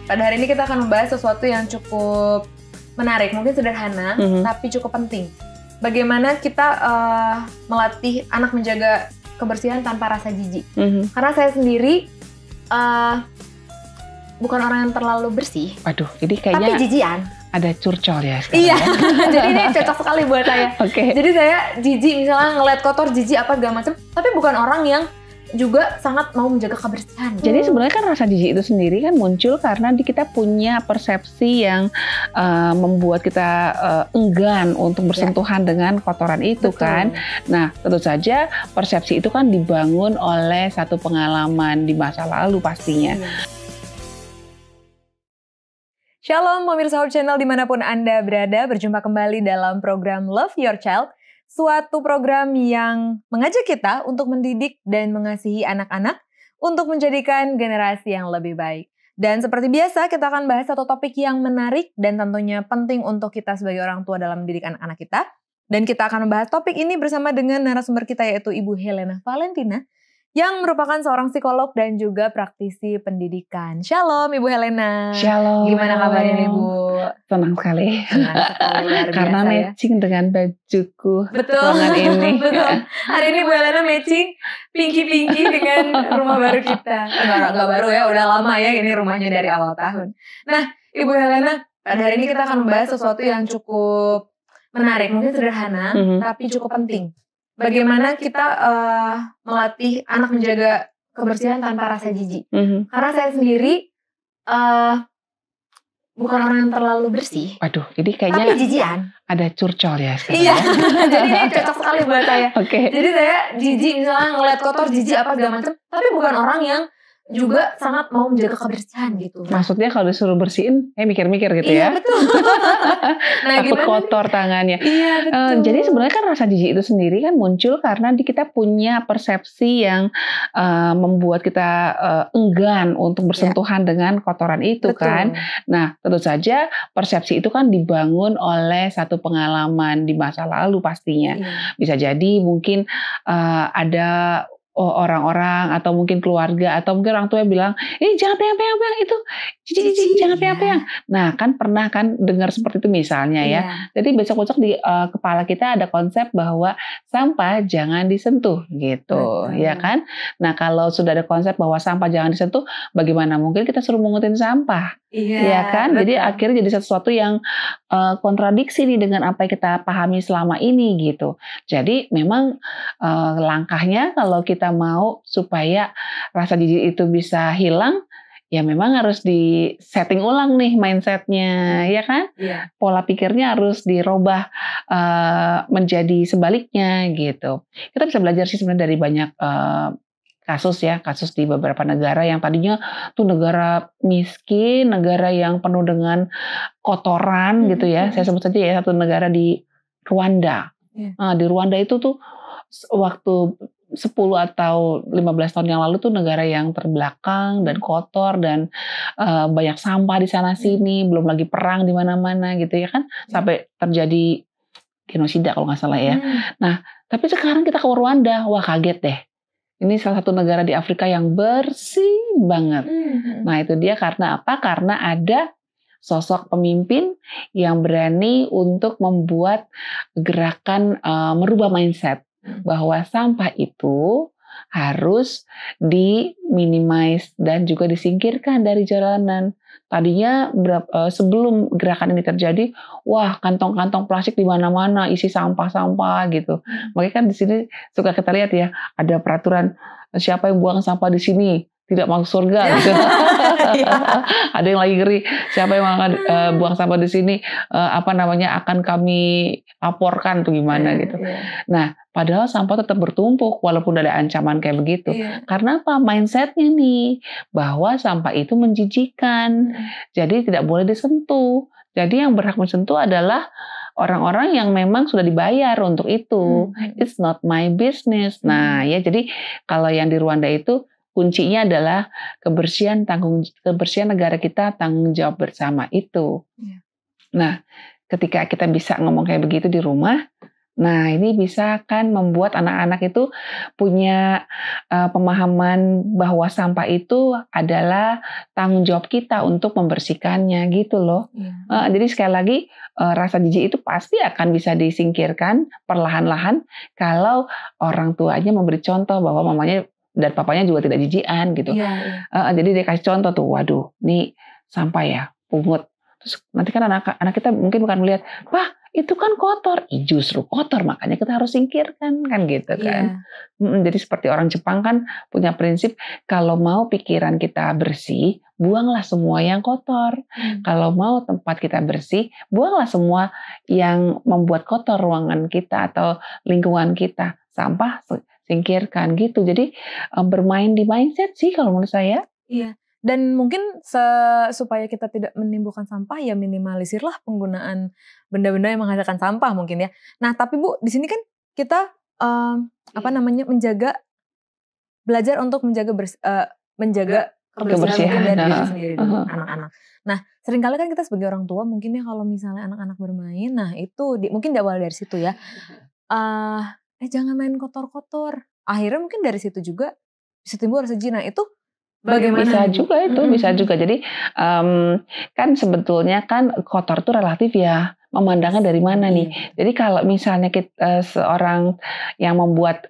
Pada hari ini kita akan membahas sesuatu yang cukup menarik, mungkin sederhana, tapi cukup penting. Bagaimana kita melatih anak menjaga kebersihan tanpa rasa jijik. Karena saya sendiri bukan orang yang terlalu bersih. Waduh, ini kayaknya tapi jijian. Ada curcol ya sekarang. Iya, ya? jadi ini cocok sekali buat saya. Jadi saya jijik, misalnya ngeliat kotor, jijik apa segala macam. Tapi bukan orang yang juga sangat mau menjaga kebersihan. Jadi sebenarnya kan rasa jijik itu sendiri kan muncul karena kita punya persepsi yang membuat kita enggan untuk bersentuhan dengan kotoran itu. Betul. Kan. Nah, tentu saja persepsi itu kan dibangun oleh satu pengalaman di masa lalu pastinya. Shalom pemirsa Hope Channel dimanapun Anda berada, berjumpa kembali dalam program Love Your Child. Suatu program yang mengajak kita untuk mendidik dan mengasihi anak-anak untuk menjadikan generasi yang lebih baik. Dan seperti biasa kita akan bahas satu topik yang menarik dan tentunya penting untuk kita sebagai orang tua dalam mendidik anak-anak kita. Dan kita akan membahas topik ini bersama dengan narasumber kita yaitu Ibu Helena Valentina yang merupakan seorang psikolog dan juga praktisi pendidikan. Shalom Ibu Helena. Shalom. Gimana kabarnya Ibu? Tenang sekali. Tenang sekali, luar biasa. Karena matching dengan bajuku. Betul. Ini. Betul. Hari ini Bu Helena matching pinky-pinky dengan rumah baru kita. Enggak baru ya, udah lama ya ini rumahnya dari awal tahun. Nah Ibu Helena, pada hari ini kita akan membahas sesuatu yang cukup menarik, mungkin sederhana, tapi cukup penting. Bagaimana kita melatih anak menjaga kebersihan tanpa rasa jijik. Karena saya sendiri bukan orang yang terlalu bersih. Waduh, ini kayaknya tapi jijian. Ada curcol ya sekarang. Iya, jadi ini cocok sekali buat saya. Jadi saya jijik, misalnya ngeliat kotor, jijik apa segala macam. Tapi bukan orang yang juga sangat mau menjaga kebersihan gitu. Maksudnya kalau disuruh bersihin, mikir-mikir gitu ya? Iya betul. Nah, takut kotor tangannya. Iya betul. Jadi sebenarnya kan rasa jijik itu sendiri kan muncul karena kita punya persepsi yang membuat kita enggan untuk bersentuhan dengan kotoran itu. Betul. Kan. Nah, tentu saja persepsi itu kan dibangun oleh satu pengalaman di masa lalu pastinya. Bisa jadi mungkin ada orang-orang atau mungkin keluarga atau mungkin orang tua yang bilang, jangan pegang-pegang itu, jangan pegang-pegang. Nah kan pernah kan dengar seperti itu misalnya ya. Jadi besok-besok di kepala kita ada konsep bahwa sampah jangan disentuh gitu. Ya kan. Nah kalau sudah ada konsep bahwa sampah jangan disentuh, bagaimana mungkin kita suruh mengutin sampah? Ya kan. Betul. Jadi akhirnya jadi sesuatu yang kontradiksi nih dengan apa yang kita pahami selama ini gitu. Jadi memang langkahnya kalau kita mau supaya rasa jijik itu bisa hilang, ya memang harus di setting ulang nih mindsetnya, ya kan? Pola pikirnya harus dirubah menjadi sebaliknya gitu. Kita bisa belajar sih sebenarnya dari banyak kasus di beberapa negara yang tadinya tuh negara miskin, negara yang penuh dengan kotoran gitu ya. Saya sebut saja ya satu negara di Rwanda. Di Rwanda itu tuh waktu 10 atau 15 tahun yang lalu tuh negara yang terbelakang dan kotor dan banyak sampah di sana sini, belum lagi perang di mana-mana gitu ya kan, sampai terjadi genosida kalau nggak salah ya. Nah, tapi sekarang kita ke Rwanda, wah kaget deh. Ini salah satu negara di Afrika yang bersih banget. Nah, itu dia karena apa? Karena ada sosok pemimpin yang berani untuk membuat gerakan merubah mindset. Bahwa sampah itu harus diminimize dan juga disingkirkan dari jalanan. Tadinya sebelum gerakan ini terjadi, wah kantong-kantong plastik di mana-mana isi sampah-sampah gitu. Makanya kan di sini suka kita lihat ya, ada peraturan siapa yang buang sampah di sini tidak masuk surga gitu. Ada yang lagi ngeri, siapa yang buang sampah di sini akan kami laporkan tuh gimana gitu. Nah, padahal sampah tetap bertumpuk walaupun ada ancaman kayak begitu. Karena apa? Mindsetnya nih bahwa sampah itu menjijikan. Jadi tidak boleh disentuh. Jadi yang berhak mensentuh adalah orang-orang yang memang sudah dibayar untuk itu. It's not my business. Nah, ya jadi kalau yang di Rwanda itu kuncinya adalah kebersihan negara kita, tanggung jawab bersama itu. Nah, ketika kita bisa ngomong kayak begitu di rumah, Nah, ini bisa kan membuat anak-anak itu punya pemahaman bahwa sampah itu adalah tanggung jawab kita untuk membersihkannya gitu loh. Jadi sekali lagi rasa jijik itu pasti akan bisa disingkirkan perlahan-lahan kalau orang tuanya memberi contoh bahwa mamanya dan papanya juga tidak jijikan gitu. Jadi dia kasih contoh tuh, waduh, nih sampah ya, pungut. Terus nanti kan anak-anak kita mungkin bukan melihat, wah itu kan kotor, justru kotor makanya kita harus singkirkan kan gitu kan. Jadi seperti orang Jepang kan punya prinsip kalau mau pikiran kita bersih, buanglah semua yang kotor. Kalau mau tempat kita bersih, buanglah semua yang membuat kotor ruangan kita atau lingkungan kita. Sampah singkirkan gitu. Jadi bermain di mindset sih kalau menurut saya. Iya. Dan mungkin supaya kita tidak menimbulkan sampah ya minimalisirlah penggunaan benda-benda yang menghasilkan sampah mungkin ya. Nah tapi Bu di sini kan kita belajar untuk menjaga kebersihan dari diri sendiri dulu, anak-anak. Nah seringkali kan kita sebagai orang tua mungkin ya kalau misalnya anak-anak bermain, nah itu mungkin diawali dari situ ya. Jangan main kotor-kotor. Akhirnya mungkin dari situ juga bisa timbul rasa jijik. Nah itu bagaimana? Bisa juga itu, bisa juga. Jadi kan sebetulnya kan kotor itu relatif ya. Memandangnya dari mana nih? Jadi kalau misalnya kita seorang yang membuat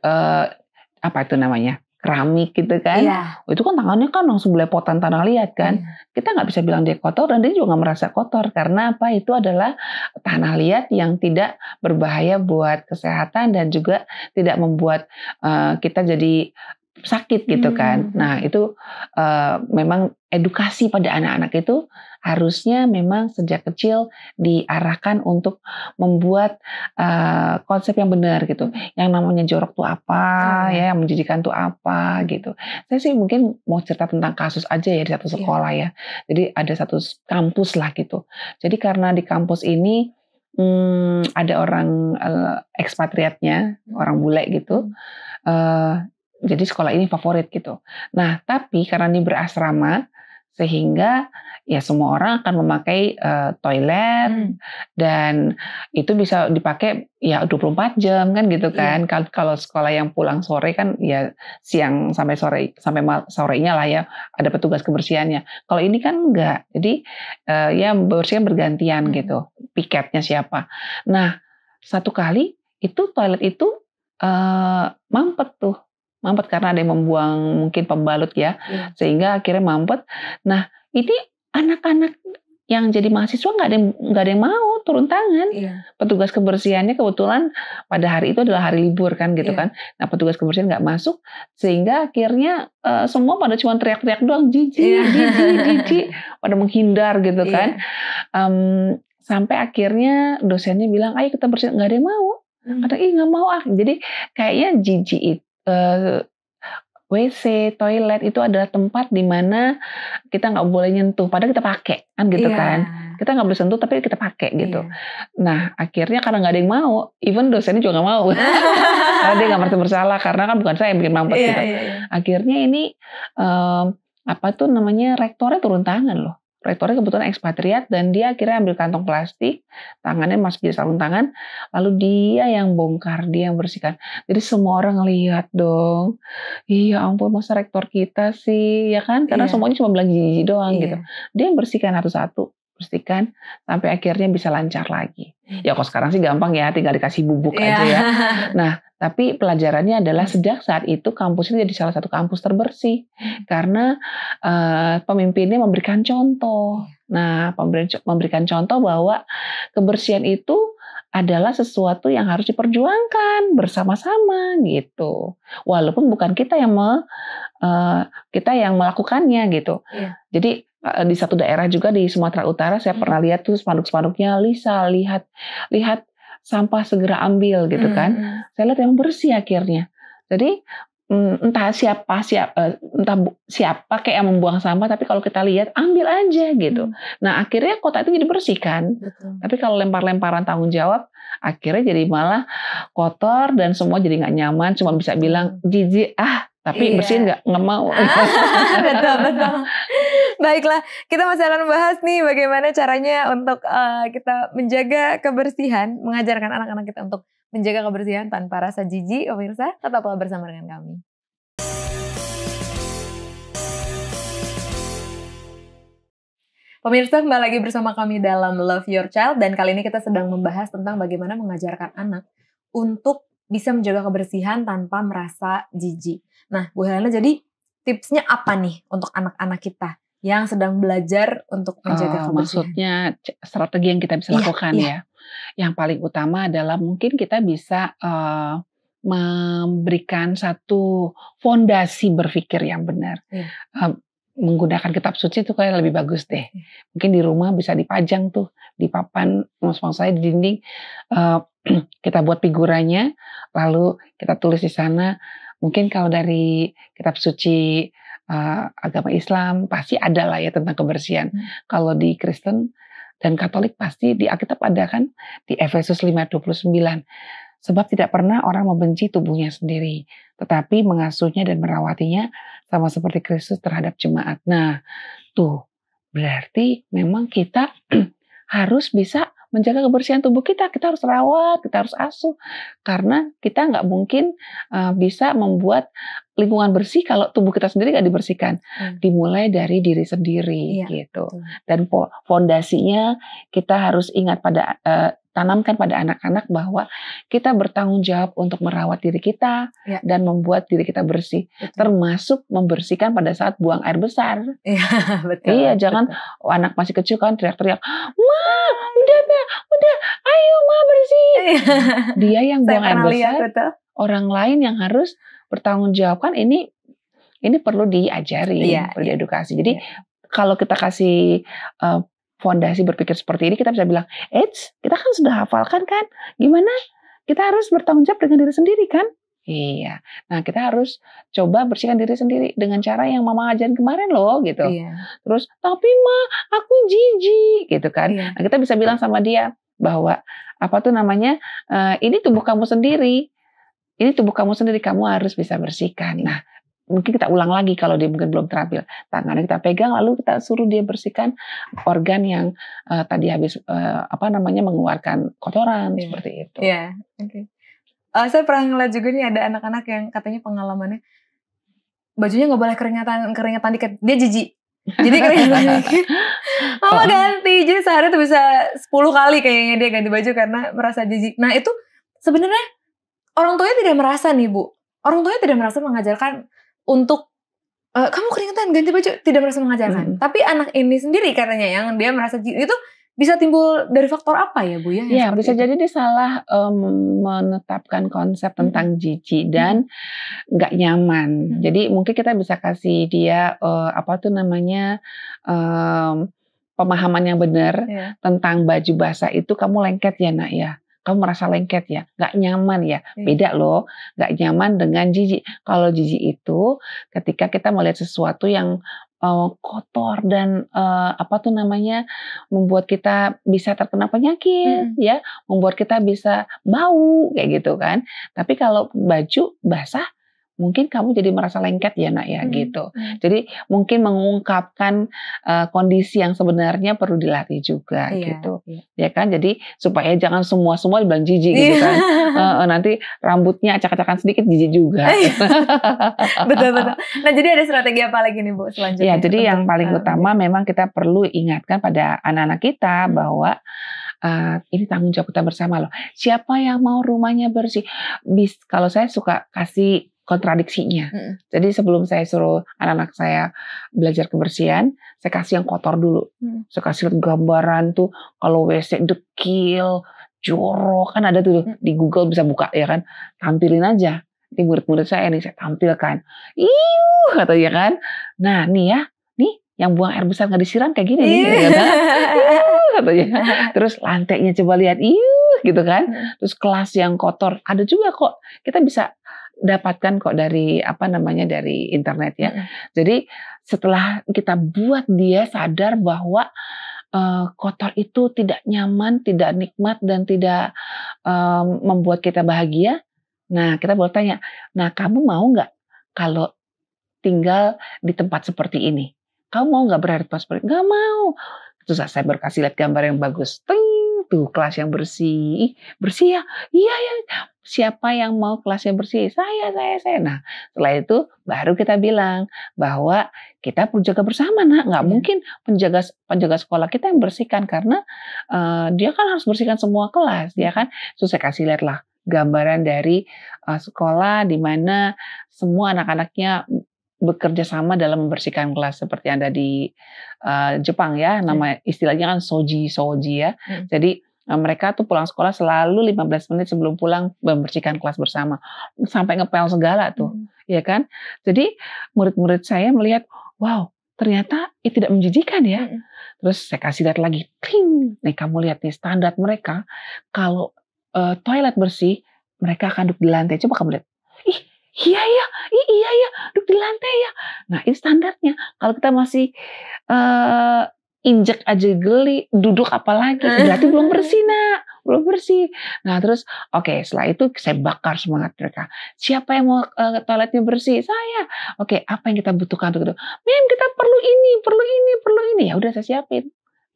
apa itu namanya keramik gitu kan, itu kan tangannya kan langsung belepotan tanah liat kan. Kita nggak bisa bilang dia kotor dan dia juga nggak merasa kotor karena apa? Itu adalah tanah liat yang tidak berbahaya buat kesehatan dan juga tidak membuat kita jadi sakit gitu kan. Nah itu memang edukasi pada anak-anak itu harusnya memang sejak kecil diarahkan untuk membuat konsep yang benar gitu. Yang namanya jorok tuh apa, ya, yang menjijikan tuh apa gitu. Saya sih mungkin mau cerita tentang kasus aja ya di satu sekolah ya. Jadi ada satu kampus lah gitu. Jadi karena di kampus ini ada orang ekspatriatnya, orang bule gitu. Jadi sekolah ini favorit gitu. Nah, tapi karena ini berasrama, sehingga ya semua orang akan memakai toilet dan itu bisa dipakai ya 24 jam kan gitu kan. Kalau sekolah yang pulang sore kan ya siang sampai sore sampai sorenya lah ya ada petugas kebersihannya. Kalau ini kan enggak. Jadi ya bersihkan bergantian gitu. Piketnya siapa. Nah, satu kali itu toilet itu mampet karena ada yang membuang mungkin pembalut ya, sehingga akhirnya mampet. Nah ini anak-anak yang jadi mahasiswa nggak ada yang mau turun tangan. Petugas kebersihannya kebetulan pada hari itu adalah hari libur kan gitu kan. Nah petugas kebersihan nggak masuk sehingga akhirnya semua pada cuma teriak-teriak doang, jijik, pada menghindar gitu kan. Sampai akhirnya dosennya bilang, ayo kita bersihin, nggak ada yang mau. Kata nggak mau ah. Jadi kayaknya jijik itu. WC, toilet itu adalah tempat di mana kita nggak boleh nyentuh, padahal kita pakai kan gitu kan. Kita nggak boleh sentuh tapi kita pakai gitu. Nah akhirnya karena nggak ada yang mau, even dosennya juga nggak mau, karena dia nggak merasa bersalah karena kan bukan saya yang bikin mampet gitu. Akhirnya ini rektornya turun tangan loh. Rektornya kebetulan ekspatriat dan dia akhirnya ambil kantong plastik, tangannya masuk di sarung tangan, lalu dia yang bongkar, dia yang bersihkan. Jadi semua orang ngelihat dong. Iya ampun masa rektor kita sih, ya kan? Karena semuanya cuma bilang jijik doang gitu. Dia yang bersihkan satu-satu, bersihkan sampai akhirnya bisa lancar lagi. Ya kok sekarang sih gampang ya, tinggal dikasih bubuk aja ya. Nah, tapi pelajarannya adalah sejak saat itu kampus itu jadi salah satu kampus terbersih karena pemimpinnya memberikan contoh. Nah, memberikan contoh bahwa kebersihan itu adalah sesuatu yang harus diperjuangkan bersama-sama gitu. Walaupun bukan kita yang melakukannya gitu. Jadi di satu daerah juga di Sumatera Utara saya pernah lihat tuh spanduk-spanduknya, Lisa lihat sampah segera ambil gitu kan. Saya lihat yang bersih akhirnya. Jadi entah siapa kayak yang membuang sampah, tapi kalau kita lihat ambil aja gitu. Nah akhirnya kota itu jadi bersih kan. Tapi kalau lempar-lemparan tanggung jawab, akhirnya jadi malah kotor dan semua jadi nggak nyaman. Cuma bisa bilang jijik tapi bersihin nggak mau. Betul. Baiklah, kita masih akan bahas nih bagaimana caranya untuk kita menjaga kebersihan, mengajarkan anak-anak kita untuk menjaga kebersihan tanpa rasa jijik, pemirsa. Tetaplah bersama dengan kami. Pemirsa, kembali lagi bersama kami dalam Love Your Child, dan kali ini kita sedang membahas tentang bagaimana mengajarkan anak untuk bisa menjaga kebersihan tanpa merasa jijik. Nah, Bu Helena, jadi tipsnya apa nih untuk anak-anak kita yang sedang belajar untuk menjaga kebersihan? Maksudnya strategi yang kita bisa lakukan ya. Yang paling utama adalah mungkin kita bisa memberikan satu fondasi berpikir yang benar. Menggunakan kitab suci itu kayak lebih bagus deh. Mungkin di rumah bisa dipajang tuh di papan, maksud saya di dinding. Kita buat figurannya, lalu kita tulis di sana. Mungkin kalau dari kitab suci agama Islam pasti ada lah ya tentang kebersihan. Kalau di Kristen dan Katolik pasti di Alkitab ada kan, di Efesus 5:29. Sebab tidak pernah orang membenci tubuhnya sendiri, tetapi mengasuhnya dan merawatinya sama seperti Kristus terhadap jemaat. Nah, tuh berarti memang kita harus bisa menjaga kebersihan tubuh kita. Kita harus rawat, kita harus asuh. Karena kita nggak mungkin bisa membuat lingkungan bersih kalau tubuh kita sendiri nggak dibersihkan. Dimulai dari diri sendiri gitu. Dan fondasinya kita harus ingat pada tanamkan pada anak-anak bahwa kita bertanggung jawab untuk merawat diri kita dan membuat diri kita bersih, termasuk membersihkan pada saat buang air besar. Iya, jangan anak masih kecil kan teriak-teriak, "Ma, udah, ayo Ma bersih." Dia yang buang air besar, orang lain yang harus bertanggung jawab kan. Ini perlu diajari, perlu diedukasi. Jadi kalau kita kasih fondasi berpikir seperti ini, kita bisa bilang, kita kan sudah hafalkan kan, gimana? Kita harus bertanggung jawab dengan diri sendiri kan? Iya. Nah, kita harus coba bersihkan diri sendiri dengan cara yang Mama ajarin kemarin loh, gitu. Terus, tapi Ma, aku jijik, gitu kan. Nah, kita bisa bilang sama dia bahwa ini tubuh kamu sendiri. Ini tubuh kamu sendiri, kamu harus bisa bersihkan. Nah, mungkin kita ulang lagi kalau dia mungkin belum terampil. Tangannya kita pegang, lalu kita suruh dia bersihkan organ yang tadi habis mengeluarkan kotoran seperti itu. Saya pernah ngeliat juga nih ada anak-anak yang katanya pengalamannya bajunya nggak boleh keringetan dikit, dia jijik. Jadi keringetan dikit, mama ganti. Jadi sehari tuh bisa 10 kali kayaknya dia ganti baju karena merasa jijik. Nah itu sebenarnya orang tuanya tidak merasa nih Bu. Orang tuanya tidak merasa mengajarkan untuk kamu keringetan ganti baju, tidak merasa mengajarkan. Tapi anak ini sendiri katanya yang dia merasa itu bisa timbul dari faktor apa ya Bu ya? Ya bisa jadi dia salah menetapkan konsep tentang jijik dan nggak nyaman. Jadi mungkin kita bisa kasih dia pemahaman yang benar tentang baju basah itu. Kamu lengket ya nak ya. Kamu merasa lengket ya, nggak nyaman ya, beda loh, nggak nyaman dengan jijik. Kalau jijik itu ketika kita melihat sesuatu yang kotor dan membuat kita bisa terkena penyakit, ya, membuat kita bisa bau kayak gitu kan. Tapi kalau baju basah, mungkin kamu jadi merasa lengket ya nak ya gitu. Jadi mungkin mengungkapkan kondisi yang sebenarnya perlu dilatih juga gitu. Ya kan, jadi supaya jangan semua dibilang jijik gitu kan. Nanti rambutnya acak-acakan sedikit jijik juga. Betul. Nah jadi ada strategi apa lagi nih Bu selanjutnya? Ya jadi yang paling utama memang kita perlu ingatkan pada anak-anak kita bahwa ini tanggung jawab kita bersama loh. Siapa yang mau rumahnya bersih? Kalau saya suka kasih kontradiksinya. Jadi sebelum saya suruh anak-anak saya belajar kebersihan, saya kasih yang kotor dulu. Saya kasih gambaran tuh kalau WC dekil, jorok, kan ada tuh di Google bisa buka ya kan. Tampilin aja. Ini murid-murid saya nih, saya tampilkan. Katanya kan. Nah nih ya, yang buang air besar nggak disiram kayak gini nih. Katanya. Terus lantainya coba lihat, gitu kan. Terus kelas yang kotor, ada juga kok. Kita bisa dapatkan kok dari dari internet ya. Jadi setelah kita buat dia sadar bahwa kotor itu tidak nyaman, tidak nikmat dan tidak membuat kita bahagia. Nah kita boleh tanya, nah kamu mau nggak kalau tinggal di tempat seperti ini? Kamu mau nggak berada di tempat seperti ini? Nggak mau. Terus saya berkasih lihat gambar yang bagus, tuh kelas yang bersih. Ih, bersih ya? Iya ya. Siapa yang mau kelasnya bersih? Saya. Nah, setelah itu baru kita bilang bahwa kita perlu jaga bersama, Nak. Nggak mungkin penjaga sekolah kita yang bersihkan karena dia kan harus bersihkan semua kelas, ya kan? Terus saya kasih lihat lah gambaran dari sekolah di mana semua anak-anaknya bekerja sama dalam membersihkan kelas seperti yang ada di Jepang ya, nama istilahnya kan soji ya. Jadi mereka tuh pulang sekolah selalu 15 menit sebelum pulang membersihkan kelas bersama. Sampai ngepel segala tuh, ya kan? Jadi murid-murid saya melihat, wow, ternyata itu tidak menjijikan ya. Terus saya kasih lihat lagi, ting, nih kamu lihat nih standar mereka, kalau toilet bersih, mereka akan duduk di lantai. Coba kamu lihat. Ih, iya ya, duduk di lantai ya. Nah, ini standarnya. Kalau kita masih injek aja geli, duduk apalagi, berarti belum bersih, Nak. Belum bersih. Nah, terus oke, setelah itu saya bakar semangat mereka. Siapa yang mau toiletnya bersih? Saya. Oke, apa yang kita butuhkan untuk itu? Mem, kita perlu ini. Ya udah saya siapin.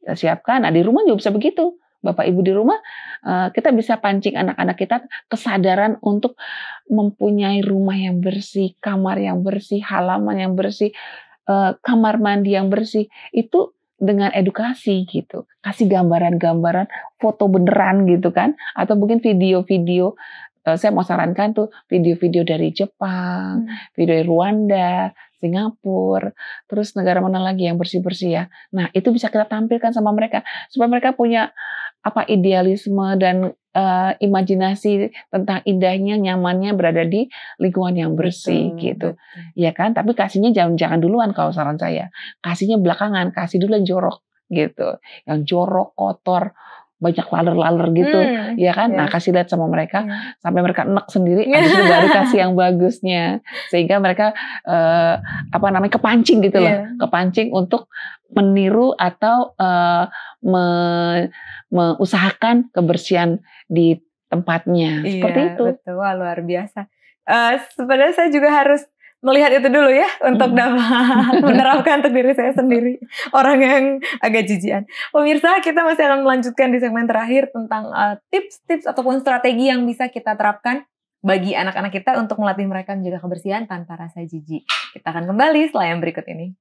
Saya siapkan. Nah, di rumah juga bisa begitu. Bapak Ibu di rumah, kita bisa pancing anak-anak kita kesadaran untuk mempunyai rumah yang bersih, kamar yang bersih, halaman yang bersih, kamar mandi yang bersih. Itu dengan edukasi gitu. Kasih gambaran-gambaran, foto beneran gitu kan. Atau mungkin video-video, saya mau sarankan tuh video-video dari Jepang, video dari Rwanda, Singapura, terus negara mana lagi yang bersih-bersih ya. Nah, itu bisa kita tampilkan sama mereka supaya mereka punya idealisme dan imajinasi tentang indahnya, nyamannya berada di lingkungan yang bersih gitu. Ya kan? Tapi kasihnya jangan duluan kalau saran saya. Kasihnya belakangan, kasih dulu yang jorok gitu. Yang jorok, kotor, banyak laler-laler gitu, ya kan? Nah, kasih lihat sama mereka sampai mereka enek sendiri, habis itu baru kasih yang bagusnya, sehingga mereka kepancing gitu loh, kepancing untuk meniru atau mengusahakan kebersihan di tempatnya, seperti itu. Betul, wah, luar biasa. Sebenarnya saya juga harus melihat itu dulu ya untuk dapat menerapkan untuk diri saya sendiri, orang yang agak jijian. Pemirsa, kita masih akan melanjutkan di segmen terakhir tentang tips-tips ataupun strategi yang bisa kita terapkan bagi anak-anak kita untuk melatih mereka menjaga kebersihan tanpa rasa jijik. Kita akan kembali setelah yang berikut ini.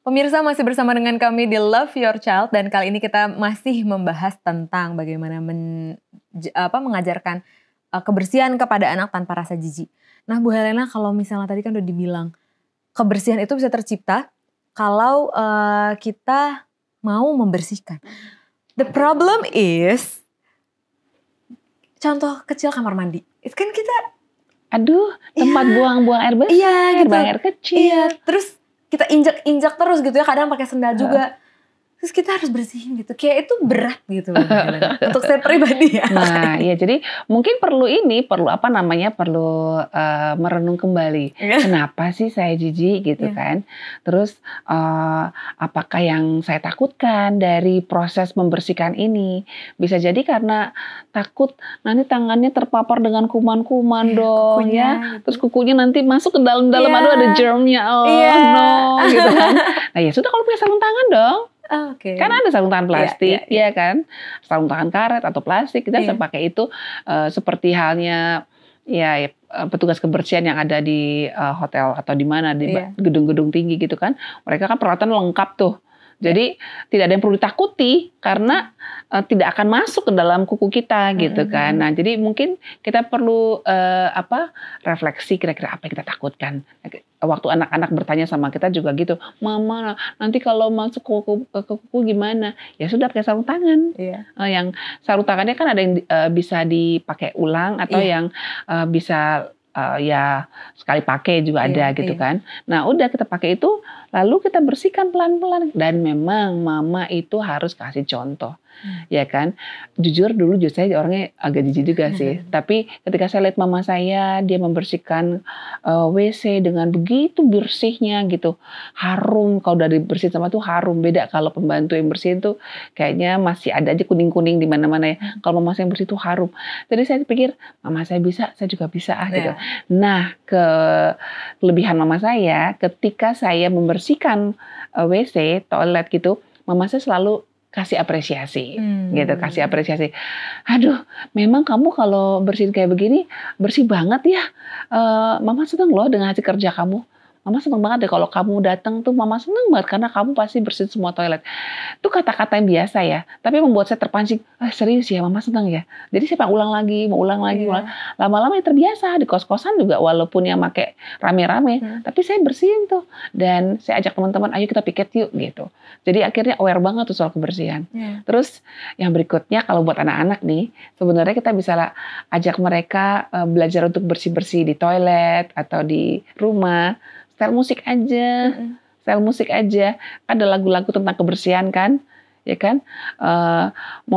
Pemirsa, masih bersama dengan kami di Love Your Child, dan kali ini kita masih membahas tentang bagaimana mengajarkan kebersihan kepada anak tanpa rasa jijik. Nah, Bu Helena, kalau misalnya tadi kan udah dibilang kebersihan itu bisa tercipta kalau kita mau membersihkan. The problem is, contoh kecil kamar mandi, itu kan kita, tempat buang-buang air besar, gitu. buang air kecil. Iya, terus kita injak terus gitu ya, kadang pakai sendal juga. Terus kita harus bersihin gitu. Kayak itu berat gitu loh. Untuk saya pribadi ya. Nah, ya jadi mungkin perlu merenung kembali. Kenapa sih saya jijik gitu kan? Terus apakah yang saya takutkan dari proses membersihkan ini? Bisa jadi karena takut nanti tangannya terpapar dengan kuman-kuman dong kukunya, ya. Terus kukunya nanti masuk ke dalam-dalam, aduh ada germnya. No gitu kan. Nah, ya sudah, kalau punya sarung tangan dong. Kan ada sarung tangan plastik, ya kan, sarung tangan karet atau plastik, kita bisa pakai itu seperti halnya petugas kebersihan yang ada di hotel atau di mana di gedung-gedung tinggi gitu kan, mereka kan peralatan lengkap tuh. Jadi tidak ada yang perlu ditakuti karena tidak akan masuk ke dalam kuku kita gitu kan. Nah, jadi mungkin kita perlu refleksi kira-kira apa yang kita takutkan. Waktu anak-anak bertanya sama kita juga gitu, Mama, nanti kalau masuk ke kuku gimana? Ya sudah, pakai sarung tangan. Yang sarung tangannya kan ada yang bisa dipakai ulang atau yang bisa sekali pakai juga ada gitu kan. Nah, udah kita pakai itu, lalu kita bersihkan pelan-pelan. Dan memang mama itu harus kasih contoh. Ya kan. Jujur dulu saya orangnya agak jijik juga sih. Tapi ketika saya lihat mama saya, dia membersihkan WC dengan begitu bersihnya gitu. Harum, kalau udah dibersihin sama tuh harum. Beda kalau pembantu yang bersihin tuh kayaknya masih ada aja kuning-kuning di mana-mana ya. Kalau mama saya yang bersih tuh harum. Jadi saya pikir, mama saya bisa, saya juga bisa gitu. Nah, kelebihan mama saya ketika saya membersihkan WC, toilet gitu, mama saya selalu kasih apresiasi, gitu, kasih apresiasi. Aduh, memang kamu kalau bersihin kayak begini, bersih banget ya. Mama seneng loh dengan hasil kerja kamu. Mama seneng banget deh kalau kamu datang tuh, mama seneng banget karena kamu pasti bersihin semua toilet. Itu kata-kata yang biasa ya, tapi membuat saya terpancing. Serius ya, mama seneng ya. Jadi saya ulang lagi, mau ulang lagi. Lama-lama ya terbiasa di kos-kosan juga, walaupun yang pakai rame-rame, tapi saya bersihin tuh. Dan saya ajak teman-teman, ayo kita piket yuk gitu. Jadi akhirnya aware banget tuh soal kebersihan. Terus yang berikutnya kalau buat anak-anak nih, sebenarnya kita bisa ajak mereka belajar untuk bersih-bersih di toilet atau di rumah. Setel musik aja, setel musik aja. Ada lagu-lagu tentang kebersihan kan, ya kan?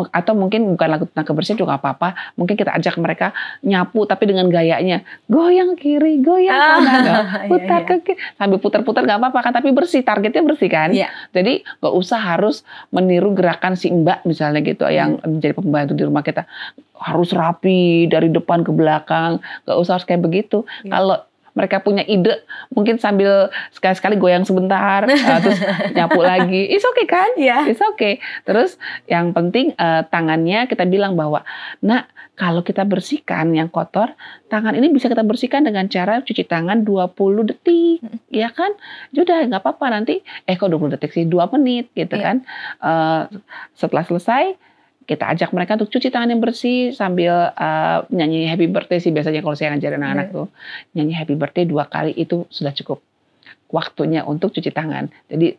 Atau mungkin bukan lagu tentang kebersihan juga nggak apa-apa. Mungkin kita ajak mereka nyapu tapi dengan gayanya goyang kiri, goyang kanan, putar ke kiri, sambil putar-putar nggak apa-apa kan? Tapi bersih, targetnya bersih kan? Jadi nggak usah harus meniru gerakan si Mbak misalnya gitu, yang menjadi pembantu di rumah kita harus rapi dari depan ke belakang. Nggak usah harus kayak begitu. Kalau mereka punya ide, mungkin sambil sekali-sekali goyang sebentar, terus nyapu lagi. It's okay kan? It's okay. Terus yang penting tangannya kita bilang bahwa, nak, kalau kita bersihkan yang kotor, tangan ini bisa kita bersihkan dengan cara cuci tangan 20 detik. Ya kan? Sudah, nggak apa-apa nanti, kok 20 detik sih, 2 menit gitu kan. Setelah selesai, kita ajak mereka untuk cuci tangan yang bersih sambil nyanyi happy birthday sih biasanya kalau saya ngajarin anak-anak tuh. Nyanyi happy birthday 2 kali itu sudah cukup waktunya untuk cuci tangan. Jadi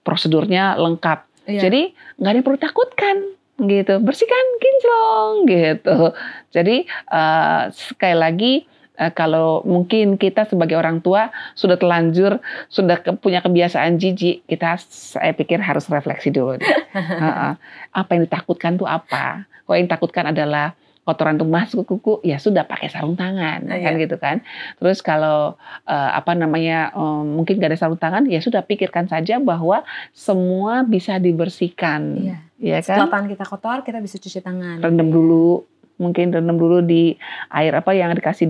prosedurnya lengkap. Jadi nggak ada yang perlu takutkan gitu. Bersihkan kinclong gitu. Jadi sekali lagi, kalau mungkin kita sebagai orang tua sudah telanjur, sudah punya kebiasaan jijik, saya pikir harus refleksi dulu. Apa yang ditakutkan tuh apa? Kalau yang ditakutkan adalah kotoran tuh masuk ke kuku, ya sudah pakai sarung tangan, kan gitu kan. Terus kalau mungkin nggak ada sarung tangan, ya sudah pikirkan saja bahwa semua bisa dibersihkan. Ya kan? Setelah tangan kita kotor, kita bisa cuci tangan. Rendam dulu. Mungkin rendam dulu di air yang dikasih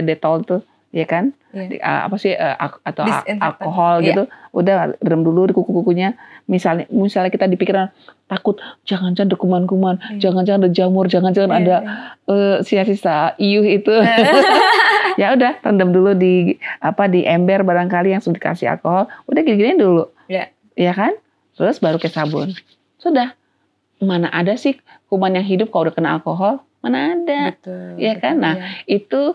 detol tuh, ya kan? Atau alkohol gitu. Udah rendam dulu di kuku-kukunya. Misalnya kita dipikiran takut, jangan-jangan ada kuman-kuman, jangan-jangan ada jamur, jangan-jangan ada sisa-sisa iuh itu. Ya udah, rendam dulu di ember barangkali yang sudah dikasih alkohol. Udah gini-giniin dulu. Ya kan? Terus baru ke sabun. Sudah. Mana ada sih kuman yang hidup kalau udah kena alkohol? Mana ada, ya kan? Nah, itu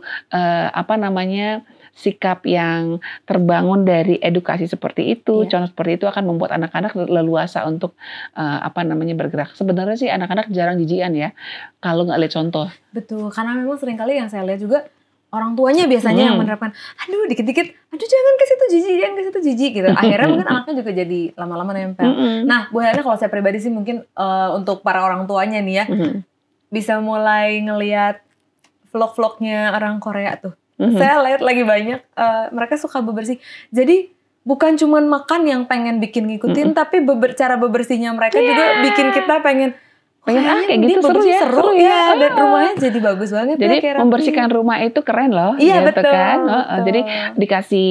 sikap yang terbangun dari edukasi seperti itu, contoh seperti itu akan membuat anak-anak leluasa untuk bergerak. Sebenarnya sih anak-anak jarang jijian ya, kalau nggak lihat contoh. Betul, karena memang seringkali yang saya lihat juga orang tuanya biasanya yang menerapkan, aduh dikit-dikit, aduh jangan ke situ jijik gitu. Akhirnya mungkin anaknya juga jadi lama-lama nempel. Nah, Bu Helena, kalau saya pribadi sih mungkin untuk para orang tuanya nih ya, bisa mulai ngelihat vlog-vlognya orang Korea tuh. Saya lihat lagi banyak mereka suka bebersih. Jadi bukan cuma makan yang pengen bikin ngikutin, tapi cara bebersihnya mereka juga bikin kita pengen kayak gitu seru ya. Dan rumahnya jadi bagus banget. Jadi membersihkan rumah itu keren loh. Iya, gitu betul, kan. betul. Jadi dikasih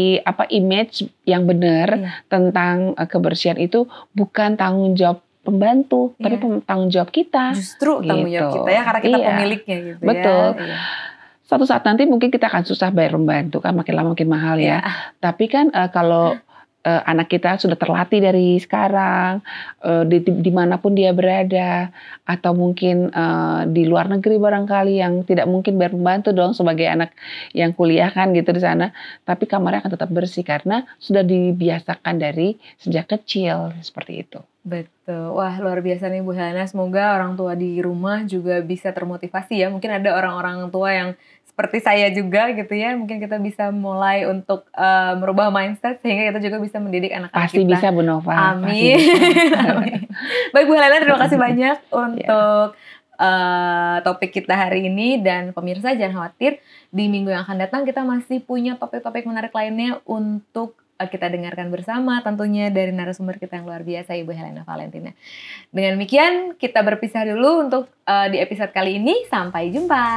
image yang benar tentang kebersihan itu bukan tanggung jawab pembantu, tapi tanggung jawab kita. Justru tanggung jawab kita ya, karena kita pemiliknya gitu. Betul. Suatu saat nanti mungkin kita akan susah bayar pembantu kan, makin lama makin mahal ya. Tapi kan kalau anak kita sudah terlatih dari sekarang, dimanapun dia berada, atau mungkin di luar negeri barangkali yang tidak mungkin bayar pembantu dong sebagai anak yang kuliah kan gitu di sana, tapi kamarnya akan tetap bersih karena sudah dibiasakan dari sejak kecil seperti itu. Betul. Wah, luar biasa nih Bu Helena. Semoga orang tua di rumah juga bisa termotivasi ya. Mungkin ada orang-orang tua yang seperti saya juga gitu ya, mungkin kita bisa mulai untuk merubah mindset sehingga kita juga bisa mendidik anak-anak Pasti kita. bisa Bu Nova. Amin. Amin. Baik Bu Helena, terima kasih banyak untuk topik kita hari ini, dan pemirsa jangan khawatir, di minggu yang akan datang kita masih punya topik-topik menarik lainnya untuk kita dengarkan bersama, tentunya dari narasumber kita yang luar biasa, Ibu Helena Valentina. Dengan demikian kita berpisah dulu untuk di episode kali ini. Sampai jumpa.